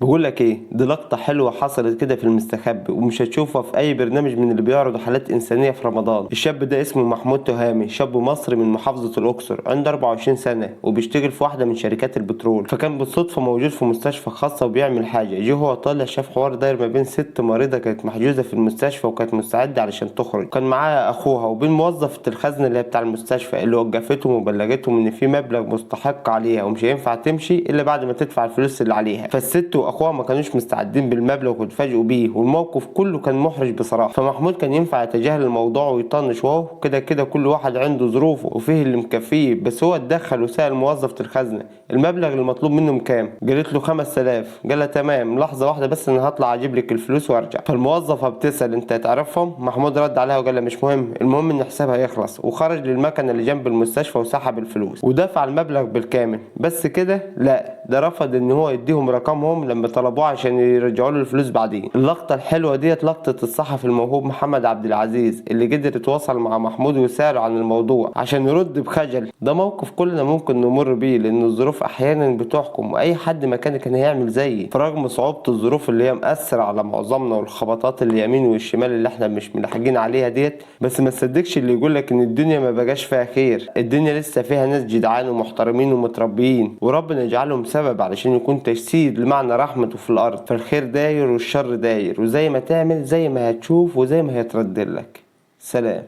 بقول لك ايه، دي لقطة حلوة حصلت كده في المستخبي ومش هتشوفها في اي برنامج من اللي بيعرضوا حالات انسانية في رمضان. الشاب ده اسمه محمود تهامي، شاب مصري من محافظة الاقصر، عنده 24 سنة وبيشتغل في واحدة من شركات البترول. فكان بالصدفة موجود في مستشفى خاصة وبيعمل حاجة. جه هو طالع شاف حوار داير ما بين ست مريضة كانت محجوزة في المستشفى وكانت مستعدة علشان تخرج. كان معاها اخوها وبين موظفة الخزنة اللي هي بتاع المستشفى اللي وقفتهم وبلغتهم ان في مبلغ مستحق عليها ومش هينفع تمشي الا بعد ما تدفع الفلوس اللي عليها. فالست واخوها ما كانوش مستعدين بالمبلغ واتفاجئوا بيه، والموقف كله كان محرج بصراحه. فمحمود كان ينفع يتجاهل الموضوع ويطنش، وهو كده كده كل واحد عنده ظروفه وفيه اللي مكفيه. بس هو اتدخل وسأل موظفة الخزنه المبلغ المطلوب منهم كام. قالت له 5000. قال لها تمام، لحظه واحده بس انا هطلع اجيب لك الفلوس وارجع. فالموظفه بتسأل انت تعرفهم؟ محمود رد عليها وقال لها مش مهم، المهم ان حسابها يخلص. وخرج للمكنه اللي جنب المستشفى وسحب الفلوس ودفع المبلغ بالكامل. بس كده لا، ده رفض ان هو يديهم رقمهم لما طلبوه عشان يرجعوا له الفلوس بعدين. اللقطه الحلوه ديت لقطه الصحفي الموهوب محمد عبد العزيز اللي قدر يتواصل مع محمود ويساله عن الموضوع عشان يرد بخجل. ده موقف كلنا ممكن نمر بيه لان الظروف احيانا بتحكم، واي حد مكاني كان هيعمل زيي. فرغم صعوبه الظروف اللي هي مأثره على معظمنا والخبطات اليمين والشمال اللي احنا مش ملاحقين عليها ديت، بس ما تصدقش اللي يقولك ان الدنيا ما بقاش فيها خير. الدنيا لسه فيها ناس جدعان ومحترمين ومتربيين، وربنا يجعلهم سبب علشان يكون تجسيد لمعنى رحمته في الارض. فالخير داير والشر داير، وزي ما تعمل زي ما هتشوف وزي ما هيتردلك. سلام.